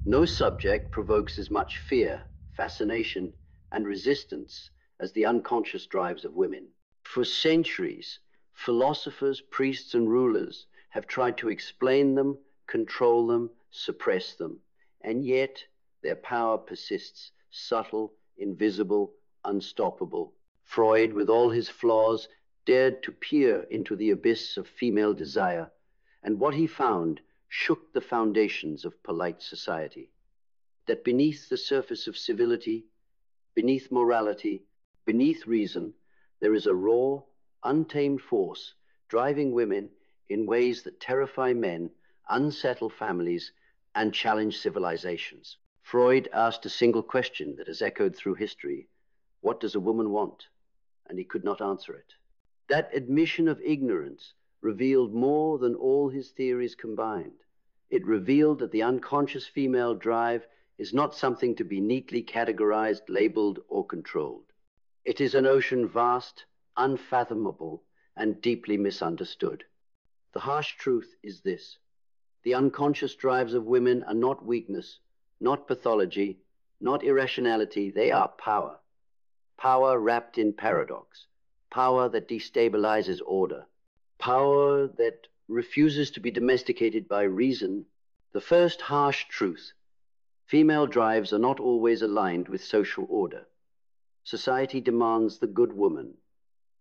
No subject provokes as much fear, fascination, and resistance as the unconscious drives of women. For centuries, philosophers, priests, and rulers have tried to explain them, control them, suppress them, and yet their power persists, subtle, invisible, unstoppable. Freud, with all his flaws, dared to peer into the abyss of female desire, and what he found shook the foundations of polite society. That beneath the surface of civility, beneath morality, beneath reason, there is a raw, untamed force driving women in ways that terrify men, unsettle families, and challenge civilizations. Freud asked a single question that has echoed through history: what does a woman want? And he could not answer it. That admission of ignorance revealed more than all his theories combined. It revealed that the unconscious female drive is not something to be neatly categorized, labeled, or controlled. It is an ocean vast, unfathomable, and deeply misunderstood. The harsh truth is this: the unconscious drives of women are not weakness, not pathology, not irrationality. They are power. Power wrapped in paradox. Power that destabilizes order. Power that refuses to be domesticated by reason. The first harsh truth: female drives are not always aligned with social order. Society demands the good woman,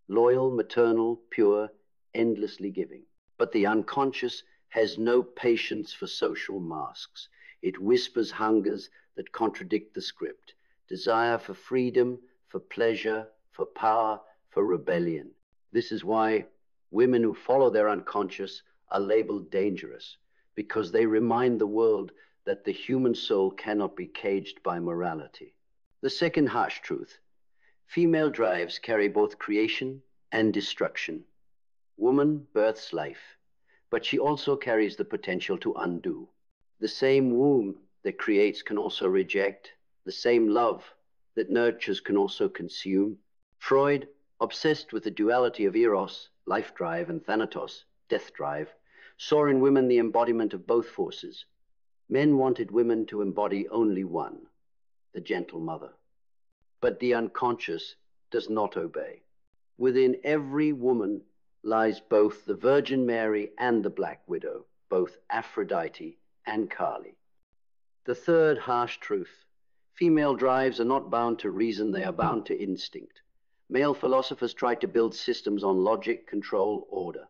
loyal, maternal, pure, endlessly giving. But the unconscious has no patience for social masks. It whispers hungers that contradict the script: desire for freedom, for pleasure, for power, for rebellion. This is why women who follow their unconscious are labeled dangerous, because they remind the world that the human soul cannot be caged by morality. The second harsh truth: female drives carry both creation and destruction. Woman births life, but she also carries the potential to undo. The same womb that creates can also reject. The same love that nurtures can also consume. Freud, obsessed with the duality of eros, life drive, and thanatos, death drive, saw in women the embodiment of both forces. Men wanted women to embody only one, the gentle mother. But the unconscious does not obey. Within every woman lies both the Virgin Mary and the Black Widow, both Aphrodite and Kali. The third harsh truth: female drives are not bound to reason, they are bound to instinct. Male philosophers tried to build systems on logic, control, order.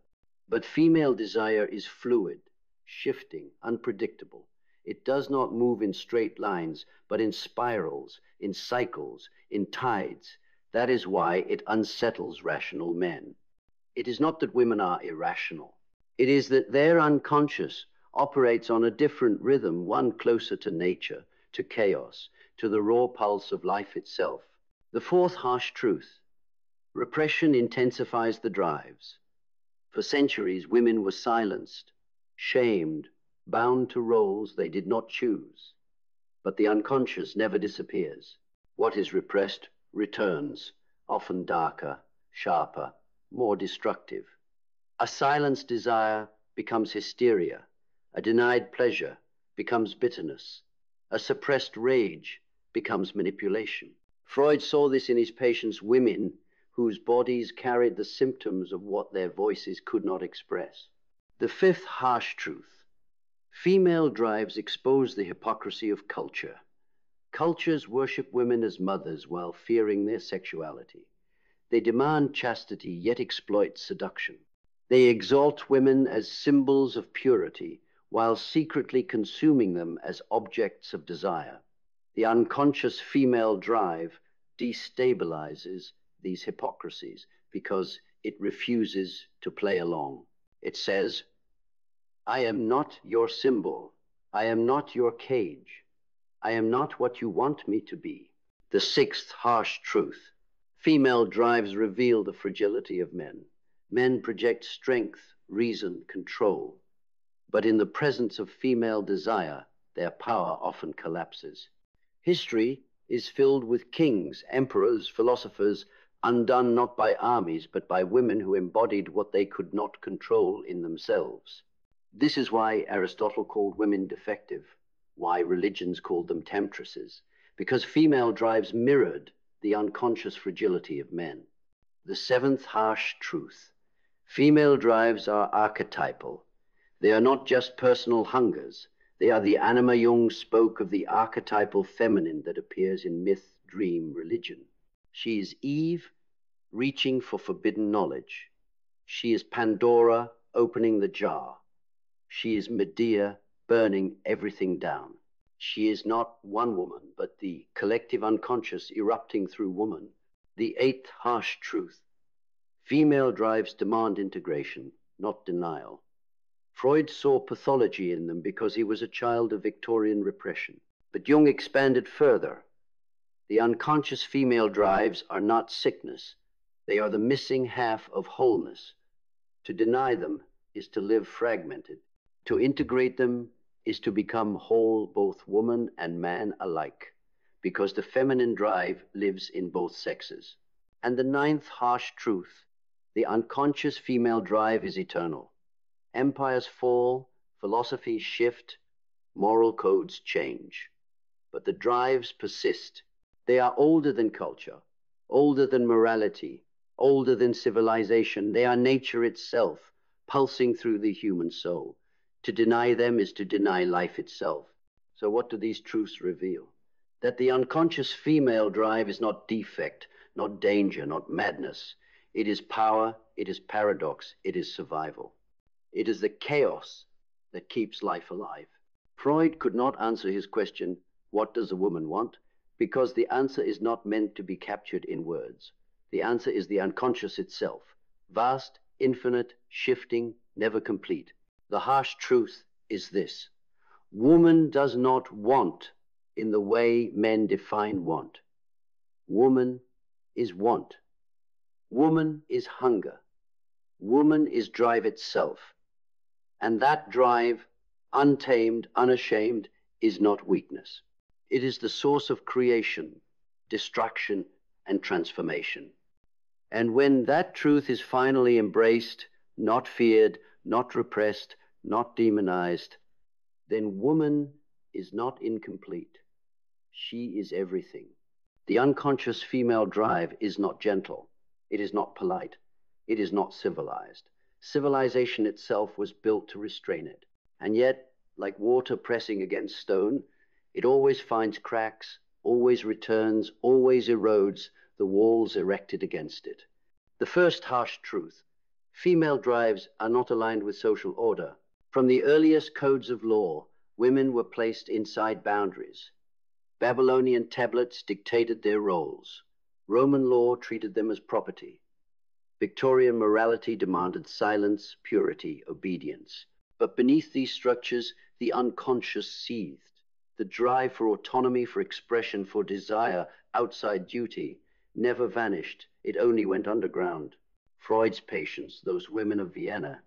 But female desire is fluid, shifting, unpredictable. It does not move in straight lines, but in spirals, in cycles, in tides. That is why it unsettles rational men. It is not that women are irrational. It is that their unconscious operates on a different rhythm, one closer to nature, to chaos, to the raw pulse of life itself. The fourth harsh truth: repression intensifies the drives. For centuries, women were silenced, shamed, bound to roles they did not choose. But the unconscious never disappears. What is repressed returns, often darker, sharper, more destructive. A silenced desire becomes hysteria. A denied pleasure becomes bitterness. A suppressed rage becomes manipulation. Freud saw this in his patients, women whose bodies carried the symptoms of what their voices could not express. The fifth harsh truth: female drives expose the hypocrisy of culture. Cultures worship women as mothers while fearing their sexuality. They demand chastity, yet exploit seduction. They exalt women as symbols of purity, while secretly consuming them as objects of desire. The unconscious female drive destabilizes these hypocrisies because it refuses to play along. It says, I am not your symbol. I am not your cage. I am not what you want me to be. The sixth harsh truth: female drives reveal the fragility of men. Men project strength, reason, control. But in the presence of female desire, their power often collapses. History is filled with kings, emperors, philosophers, undone not by armies, but by women who embodied what they could not control in themselves. This is why Aristotle called women defective. why religions called them temptresses, because female drives mirrored the unconscious fragility of men. The seventh harsh truth: female drives are archetypal. They are not just personal hungers. They are the anima Jung spoke of, the archetypal feminine that appears in myth, dream, religion. She is Eve, reaching for forbidden knowledge. She is Pandora, opening the jar. She is Medea, burning everything down. She is not one woman, but the collective unconscious erupting through woman. The eighth harsh truth: female drives demand integration, not denial. Freud saw pathology in them because he was a child of Victorian repression. But Jung expanded further. The unconscious female drives are not sickness. They are the missing half of wholeness. To deny them is to live fragmented. To integrate them is to become whole, both woman and man alike, because the feminine drive lives in both sexes. And the ninth harsh truth: the unconscious female drive is eternal. Empires fall, philosophies shift, moral codes change. But the drives persist. They are older than culture, older than morality, older than civilization. They are nature itself, pulsing through the human soul. To deny them is to deny life itself. So what do these truths reveal? That the unconscious female drive is not defect, not danger, not madness. It is power, it is paradox, it is survival. It is the chaos that keeps life alive. Freud could not answer his question, what does a woman want? Because the answer is not meant to be captured in words. The answer is the unconscious itself, vast, infinite, shifting, never complete. The harsh truth is this: woman does not want in the way men define want. Woman is want. Woman is hunger. Woman is drive itself. And that drive, untamed, unashamed, is not weakness. It is the source of creation, destruction, and transformation. And when that truth is finally embraced, not feared, not repressed, not demonized, then woman is not incomplete. She is everything. The unconscious female drive is not gentle. It is not polite. It is not civilized. Civilization itself was built to restrain it. And yet, like water pressing against stone, it always finds cracks, always returns, always erodes the walls erected against it. The first harsh truth: female drives are not aligned with social order. From the earliest codes of law, women were placed inside boundaries. Babylonian tablets dictated their roles. Roman law treated them as property. Victorian morality demanded silence, purity, obedience. But beneath these structures, the unconscious seethed. The drive for autonomy, for expression, for desire outside duty never vanished. It only went underground. Freud's patients, those women of Vienna,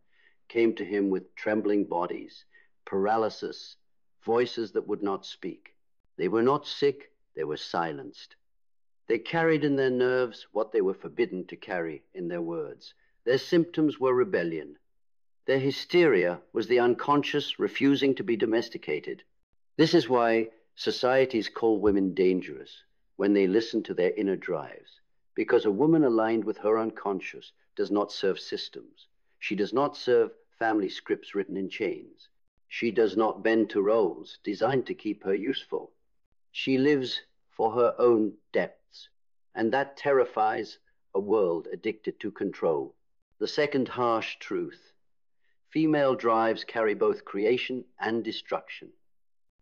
came to him with trembling bodies, paralysis, voices that would not speak. They were not sick, they were silenced. They carried in their nerves what they were forbidden to carry in their words. Their symptoms were rebellion. Their hysteria was the unconscious refusing to be domesticated. This is why societies call women dangerous when they listen to their inner drives, because a woman aligned with her unconscious does not serve systems. She does not serve family scripts written in chains. She does not bend to roles designed to keep her useful. She lives for her own depths, and that terrifies a world addicted to control. The second harsh truth: female drives carry both creation and destruction.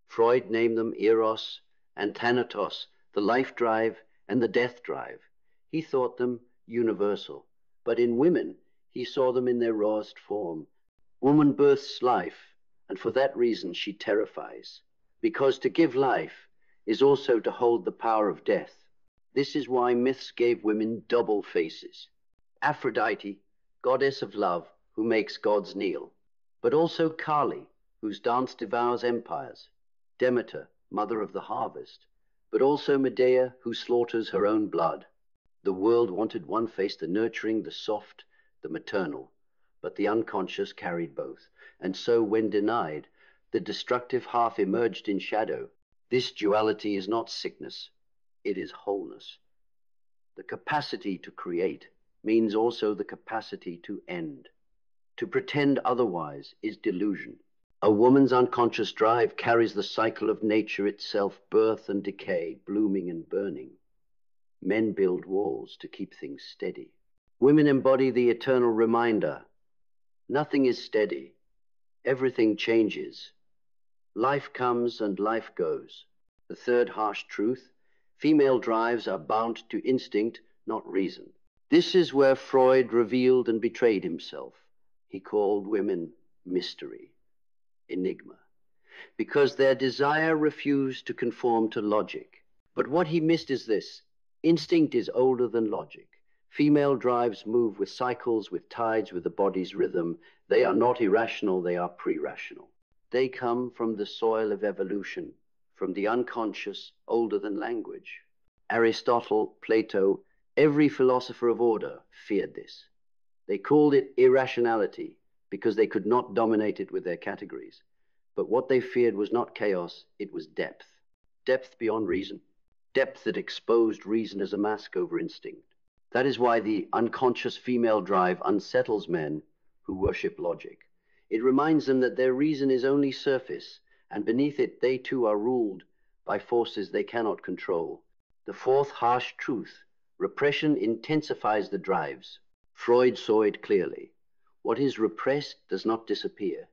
Freud named them Eros and Thanatos, the life drive and the death drive. He thought them universal, but in women he saw them in their rawest form. Woman births life, and for that reason she terrifies, because to give life is also to hold the power of death. This is why myths gave women double faces. Aphrodite, goddess of love, who makes gods kneel, but also Kali, whose dance devours empires. Demeter, mother of the harvest, but also Medea, who slaughters her own blood. The world wanted one face, the nurturing, the soft, the maternal, but the unconscious carried both. And so, when denied, The destructive half emerged in shadow. This duality is not sickness, it is wholeness. The capacity to create means also the capacity to end. To pretend otherwise is delusion. A woman's unconscious drive carries the cycle of nature itself, birth and decay, blooming and burning. Men build walls to keep things steady. Women embody the eternal reminder. Nothing is steady. Everything changes. Life comes and life goes. The third harsh truth: female drives are bound to instinct, not reason. This is where Freud revealed and betrayed himself. He called women mystery, enigma, because their desire refused to conform to logic. But what he missed is this: instinct is older than logic. Female drives move with cycles, with tides, with the body's rhythm. They are not irrational, they are pre-rational. They come from the soil of evolution, from the unconscious, older than language. Aristotle, Plato, every philosopher of order feared this. They called it irrationality because they could not dominate it with their categories. But what they feared was not chaos, it was depth. Depth beyond reason. Depth that exposed reason as a mask over instinct. That is why the unconscious female drive unsettles men who worship logic. It reminds them that their reason is only surface, and beneath it they too are ruled by forces they cannot control. The fourth harsh truth: repression intensifies the drives. Freud saw it clearly. What is repressed does not disappear.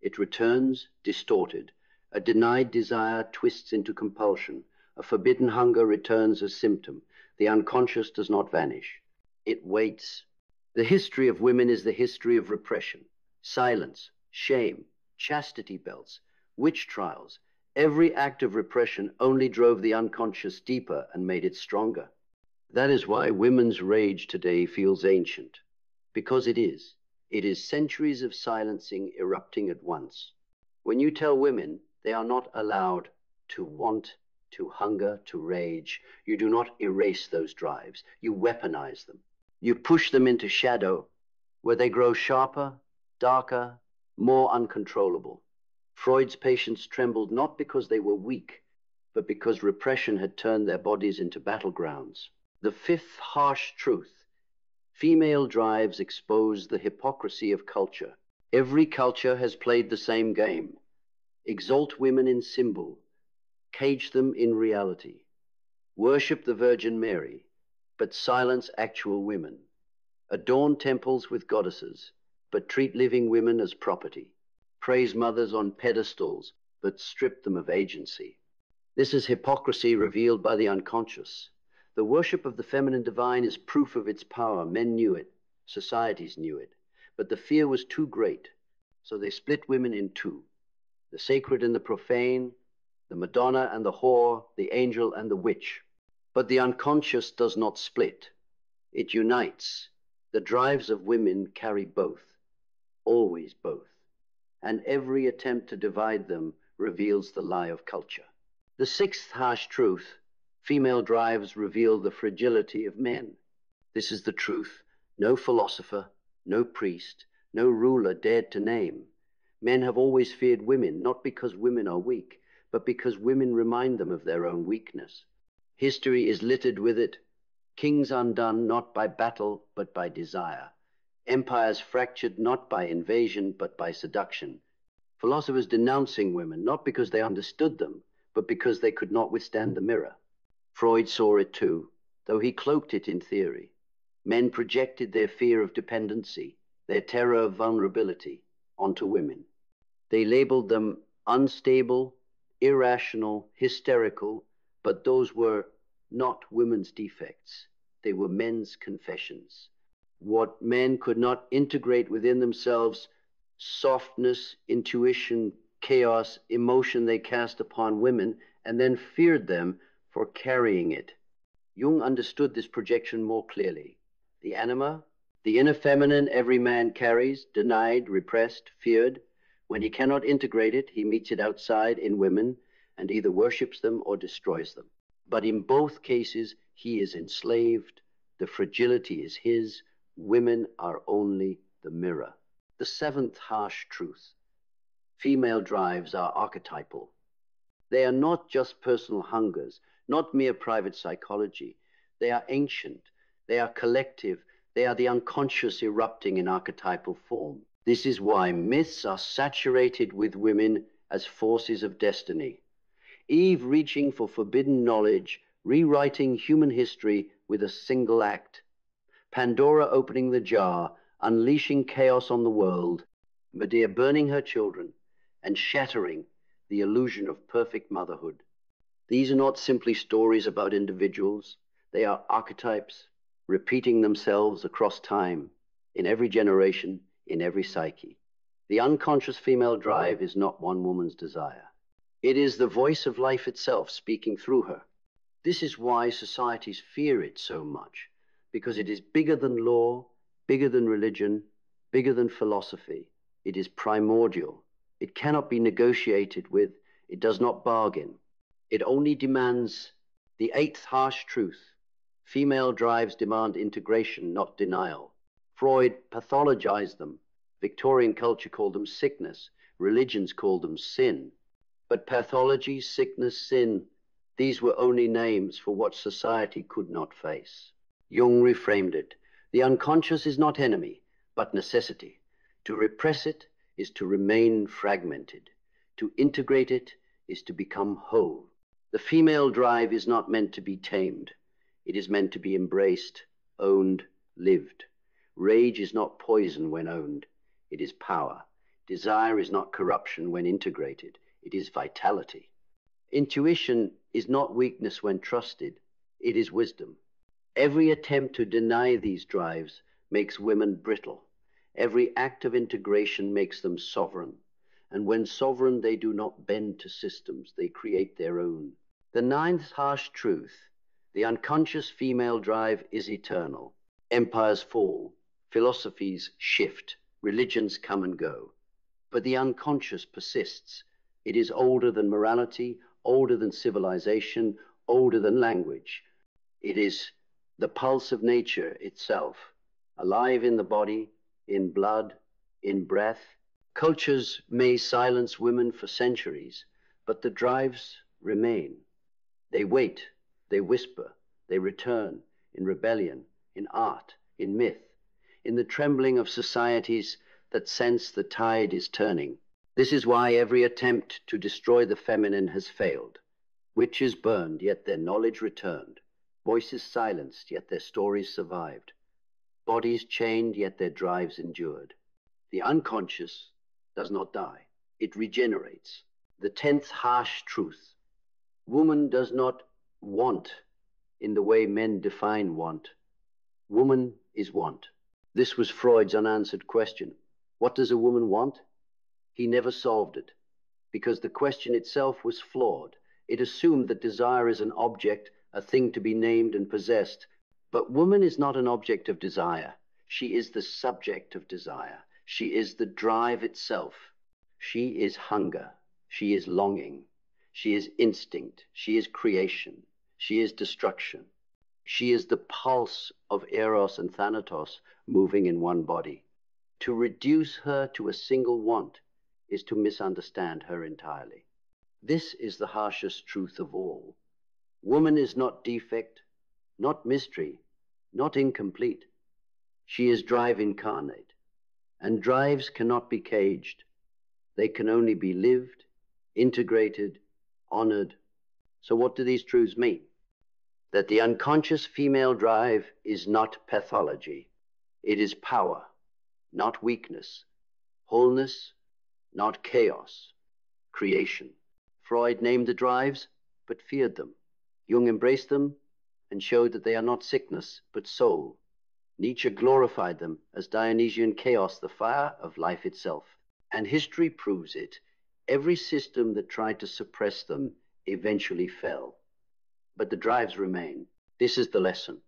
It returns distorted. A denied desire twists into compulsion. A forbidden hunger returns as symptom. The unconscious does not vanish. It waits. The history of women is the history of repression. Silence, shame, chastity belts, witch trials. Every act of repression only drove the unconscious deeper and made it stronger. That is why women's rage today feels ancient. Because it is. It is centuries of silencing erupting at once. When you tell women they are not allowed to want, to hunger, to rage, you do not erase those drives. You weaponize them. You push them into shadow, where they grow sharper, darker, more uncontrollable. Freud's patients trembled not because they were weak, but because repression had turned their bodies into battlegrounds. The fifth harsh truth: female drives expose the hypocrisy of culture. Every culture has played the same game. Exalt women in symbol, cage them in reality. Worship the Virgin Mary, but silence actual women. Adorn temples with goddesses, but treat living women as property. Praise mothers on pedestals, but strip them of agency. This is hypocrisy revealed by the unconscious. The worship of the feminine divine is proof of its power. Men knew it, societies knew it, but the fear was too great, so they split women in two: the sacred and the profane, the Madonna and the whore, the angel and the witch. But the unconscious does not split. It unites. The drives of women carry both, always both, and every attempt to divide them reveals the lie of culture. The sixth harsh truth: female drives reveal the fragility of men. This is the truth no philosopher, no priest, no ruler dared to name. Men have always feared women, not because women are weak, but because women remind them of their own weakness. History is littered with it. Kings undone not by battle, but by desire. Empires fractured not by invasion, but by seduction. Philosophers denouncing women, not because they understood them, but because they could not withstand the mirror. Freud saw it too, though he cloaked it in theory. Men projected their fear of dependency, their terror of vulnerability, onto women. They labeled them unstable, irrational, hysterical, but those were not women's defects. They were men's confessions. What men could not integrate within themselves: softness, intuition, chaos, emotion, they cast upon women and then feared them for carrying it. Jung understood this projection more clearly. The anima, the inner feminine every man carries, denied, repressed, feared. When he cannot integrate it, he meets it outside in women and either worships them or destroys them. But in both cases, he is enslaved. The fragility is his. Women are only the mirror. The seventh harsh truth: female drives are archetypal. They are not just personal hungers, not mere private psychology. They are ancient, they are collective, they are the unconscious erupting in archetypal form. This is why myths are saturated with women as forces of destiny. Eve reaching for forbidden knowledge, rewriting human history with a single act. Pandora opening the jar, unleashing chaos on the world. Medea burning her children and shattering the illusion of perfect motherhood. These are not simply stories about individuals. They are archetypes repeating themselves across time, in every generation, in every psyche. The unconscious female drive is not one woman's desire. It is the voice of life itself speaking through her. This is why societies fear it so much, because it is bigger than law, bigger than religion, bigger than philosophy. It is primordial. It cannot be negotiated with. It does not bargain. It only demands the eighth harsh truth. Female drives demand integration, not denial. Freud pathologized them. Victorian culture called them sickness. Religions called them sin. But pathology, sickness, sin, these were only names for what society could not face. Jung reframed it. The unconscious is not enemy, but necessity. To repress it is to remain fragmented. To integrate it is to become whole. The female drive is not meant to be tamed. It is meant to be embraced, owned, lived. Rage is not poison when owned. It is power. Desire is not corruption when integrated. It is vitality. Intuition is not weakness when trusted. It is wisdom. Every attempt to deny these drives makes women brittle. Every act of integration makes them sovereign. And when sovereign, they do not bend to systems. They create their own. The ninth harsh truth, the unconscious female drive is eternal. Empires fall. Philosophies shift. Religions come and go. But the unconscious persists. It is older than morality, older than civilization, older than language. It is the pulse of nature itself, alive in the body, in blood, in breath. Cultures may silence women for centuries, but the drives remain. They wait, they whisper, they return in rebellion, in art, in myth, in the trembling of societies that sense the tide is turning. This is why every attempt to destroy the feminine has failed. Witches burned, yet their knowledge returned. Voices silenced, yet their stories survived. Bodies chained, yet their drives endured. The unconscious does not die. It regenerates. The 10th harsh truth. Woman does not want in the way men define want. Woman is want. This was Freud's unanswered question. What does a woman want? He never solved it, because the question itself was flawed. It assumed that desire is an object, a thing to be named and possessed. But woman is not an object of desire. She is the subject of desire. She is the drive itself. She is hunger. She is longing. She is instinct. She is creation. She is destruction. She is the pulse of Eros and Thanatos moving in one body. To reduce her to a single want is to misunderstand her entirely. This is the harshest truth of all. Woman is not defect, not mystery, not incomplete. She is drive incarnate, and drives cannot be caged. They can only be lived, integrated, honored. So what do these truths mean? That the unconscious female drive is not pathology. It is power, not weakness. Wholeness, not chaos. Creation. Freud named the drives, but feared them. Jung embraced them and showed that they are not sickness, but soul. Nietzsche glorified them as Dionysian chaos, the fire of life itself. And history proves it. Every system that tried to suppress them eventually fell. But the drives remain. This is the lesson.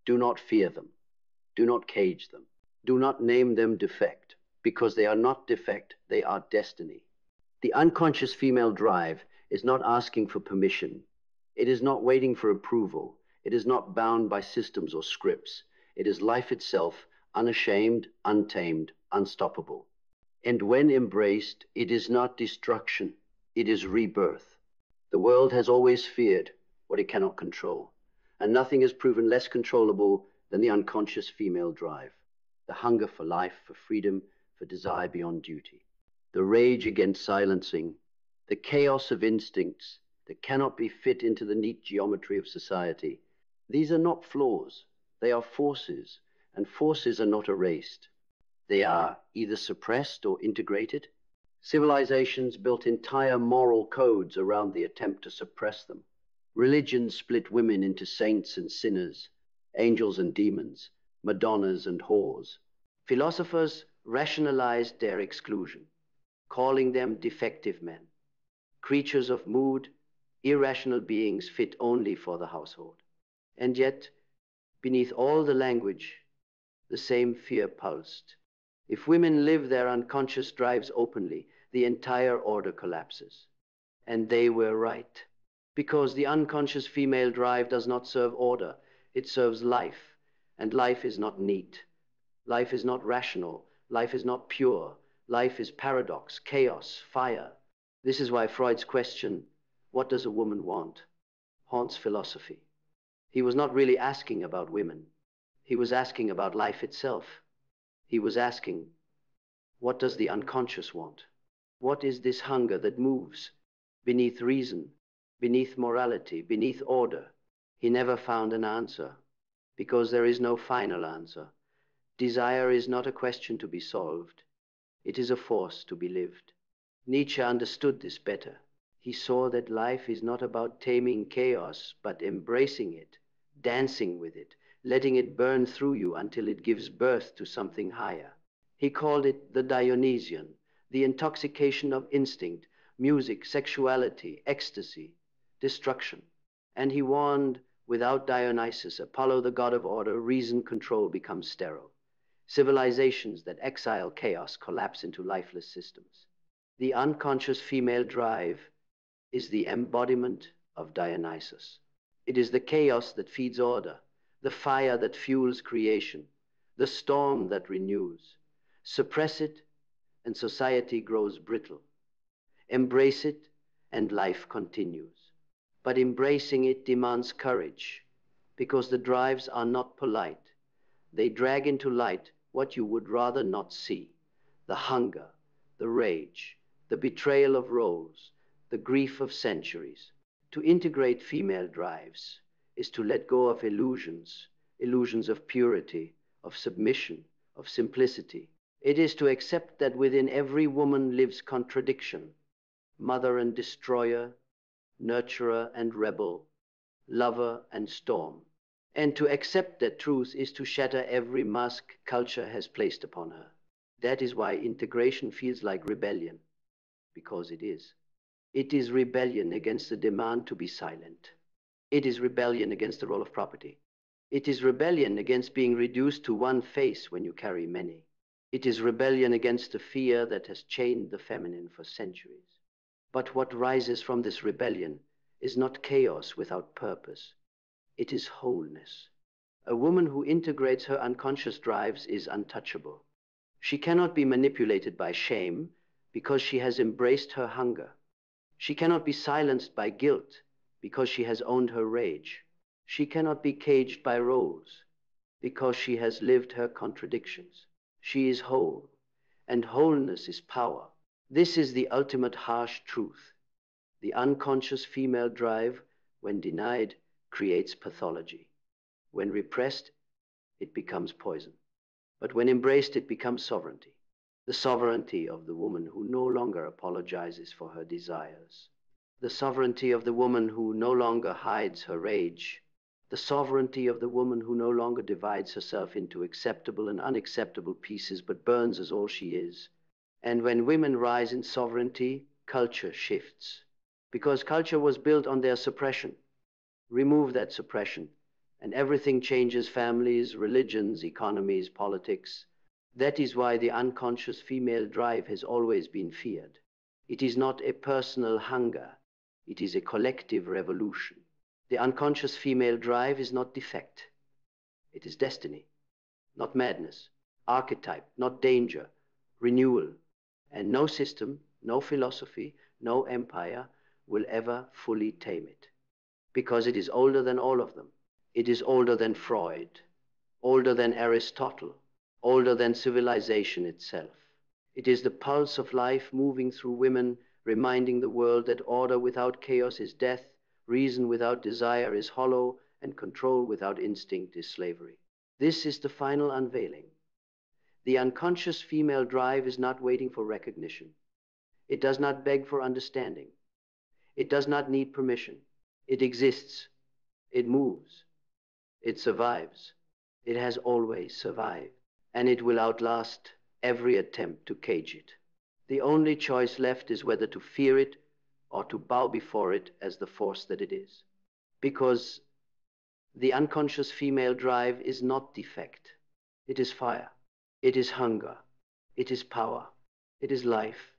Do not fear them. Do not cage them. Do not name them defect, because they are not defect, they are destiny. The unconscious female drive is not asking for permission. It is not waiting for approval. It is not bound by systems or scripts. It is life itself, unashamed, untamed, unstoppable. And when embraced, it is not destruction, it is rebirth. The world has always feared what it cannot control, and nothing has proven less controllable than the unconscious female drive, the hunger for life, for freedom, for desire beyond duty, the rage against silencing, the chaos of instincts that cannot be fit into the neat geometry of society. These are not flaws, they are forces, and forces are not erased. They are either suppressed or integrated. Civilizations built entire moral codes around the attempt to suppress them. Religions split women into saints and sinners, angels and demons, madonnas and whores. Philosophers rationalized their exclusion, calling them defective men, creatures of mood, irrational beings fit only for the household. And yet, beneath all the language, the same fear pulsed. If women live their unconscious drives openly, the entire order collapses. And they were right, because the unconscious female drive does not serve order, it serves life, and life is not neat. Life is not rational, life is not pure, life is paradox, chaos, fire. This is why Freud's question, what does a woman want, haunts philosophy. He was not really asking about women. He was asking about life itself. He was asking, what does the unconscious want? What is this hunger that moves beneath reason, beneath morality, beneath order? He never found an answer, because there is no final answer. Desire is not a question to be solved. It is a force to be lived. Nietzsche understood this better. He saw that life is not about taming chaos, but embracing it, dancing with it, letting it burn through you until it gives birth to something higher. He called it the Dionysian, the intoxication of instinct, music, sexuality, ecstasy, destruction. And he warned, without Dionysus, Apollo the god of order, reason control becomes sterile. Civilizations that exile chaos collapse into lifeless systems. The unconscious female drive is the embodiment of Dionysus. It is the chaos that feeds order, the fire that fuels creation, the storm that renews. Suppress it, and society grows brittle. Embrace it, and life continues. But embracing it demands courage, because the drives are not polite. They drag into light what you would rather not see: the hunger, the rage, the betrayal of roles, the grief of centuries. To integrate female drives is to let go of illusions, illusions of purity, of submission, of simplicity. It is to accept that within every woman lives contradiction, mother and destroyer, nurturer and rebel, lover and storm. And to accept that truth is to shatter every mask culture has placed upon her. That is why integration feels like rebellion, because it is. It is rebellion against the demand to be silent. It is rebellion against the role of property. It is rebellion against being reduced to one face when you carry many. It is rebellion against the fear that has chained the feminine for centuries. But what rises from this rebellion is not chaos without purpose. It is wholeness. A woman who integrates her unconscious drives is untouchable. She cannot be manipulated by shame because she has embraced her hunger. She cannot be silenced by guilt because she has owned her rage. She cannot be caged by roles because she has lived her contradictions. She is whole, and wholeness is power. This is the ultimate harsh truth. The unconscious female drive, when denied, creates pathology. When repressed, it becomes poison. But when embraced, it becomes sovereignty. The sovereignty of the woman who no longer apologizes for her desires. The sovereignty of the woman who no longer hides her rage. The sovereignty of the woman who no longer divides herself into acceptable and unacceptable pieces, but burns as all she is. And when women rise in sovereignty, culture shifts. Because culture was built on their suppression. Remove that suppression, and everything changes: families, religions, economies, politics. That is why the unconscious female drive has always been feared. It is not a personal hunger. It is a collective revolution. The unconscious female drive is not defect. It is destiny, not madness. Archetype, not danger. Renewal, And no system, no philosophy, no empire will ever fully tame it, because it is older than all of them. It is older than Freud, older than Aristotle, older than civilization itself. It is the pulse of life moving through women, reminding the world that order without chaos is death, reason without desire is hollow, and control without instinct is slavery. This is the final unveiling. The unconscious female drive is not waiting for recognition. It does not beg for understanding. It does not need permission. It exists. It moves. It survives. It has always survived, and it will outlast every attempt to cage it. The only choice left is whether to fear it or to bow before it as the force that it is. Because the unconscious female drive is not defect. It is fire. It is hunger. It is power. It is life.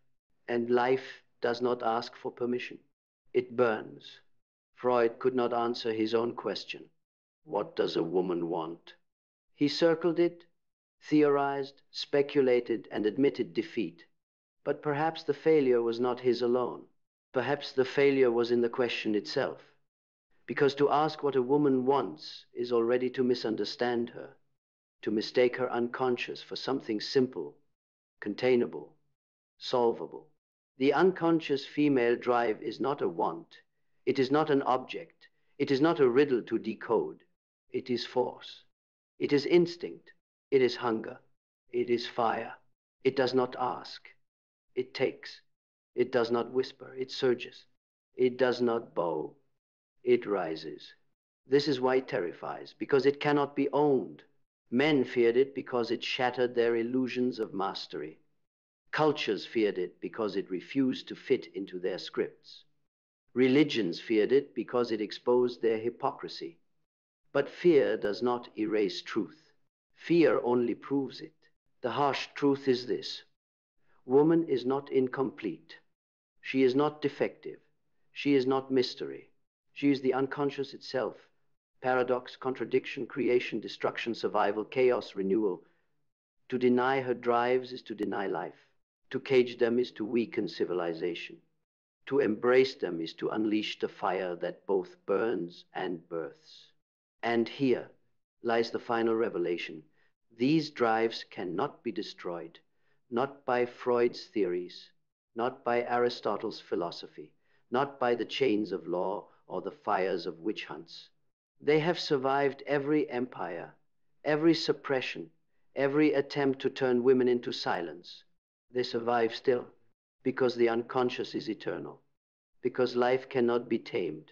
And life does not ask for permission. It burns. Freud could not answer his own question. What does a woman want? He circled it, theorized, speculated, and admitted defeat. But perhaps the failure was not his alone. Perhaps the failure was in the question itself. Because to ask what a woman wants is already to misunderstand her, to mistake her unconscious for something simple, containable, solvable. The unconscious female drive is not a want. It is not an object. It is not a riddle to decode. It is force. It is instinct. It is hunger. It is fire. It does not ask. It takes. It does not whisper. It surges. It does not bow. It rises. This is why it terrifies, because it cannot be owned. Men feared it because it shattered their illusions of mastery. Cultures feared it because it refused to fit into their scripts. Religions feared it because it exposed their hypocrisy. But fear does not erase truth. Fear only proves it. The harsh truth is this: woman is not incomplete. She is not defective. She is not mystery. She is the unconscious itself. Paradox, contradiction, creation, destruction, survival, chaos, renewal. To deny her drives is to deny life. To cage them is to weaken civilization. To embrace them is to unleash the fire that both burns and births. And here lies the final revelation. These drives cannot be destroyed, not by Freud's theories, not by Aristotle's philosophy, not by the chains of law or the fires of witch hunts. They have survived every empire, every suppression, every attempt to turn women into silence. They survive still, because the unconscious is eternal, because life cannot be tamed,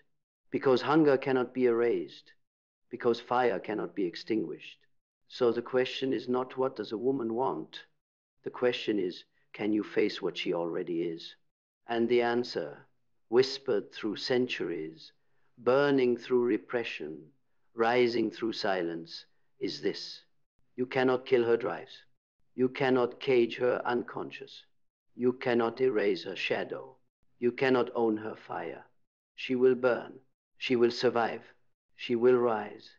because hunger cannot be erased, because fire cannot be extinguished. So the question is not what does a woman want? The question is, can you face what she already is? And the answer, whispered through centuries, burning through repression, rising through silence, is this: you cannot kill her drives. You cannot cage her unconscious. You cannot erase her shadow. You cannot own her fire. She will burn. She will survive. She will rise.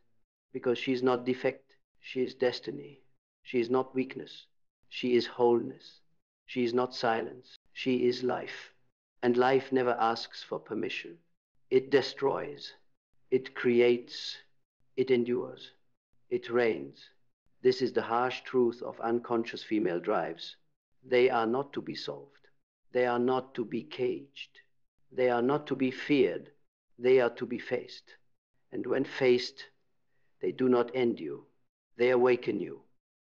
Because she is not defect. She is destiny. She is not weakness. She is wholeness. She is not silence. She is life. And life never asks for permission. It destroys. It creates. It endures. It reigns. This is the harsh truth of unconscious female drives. They are not to be solved. They are not to be caged. They are not to be feared. They are to be faced. And when faced, they do not end you. They awaken you.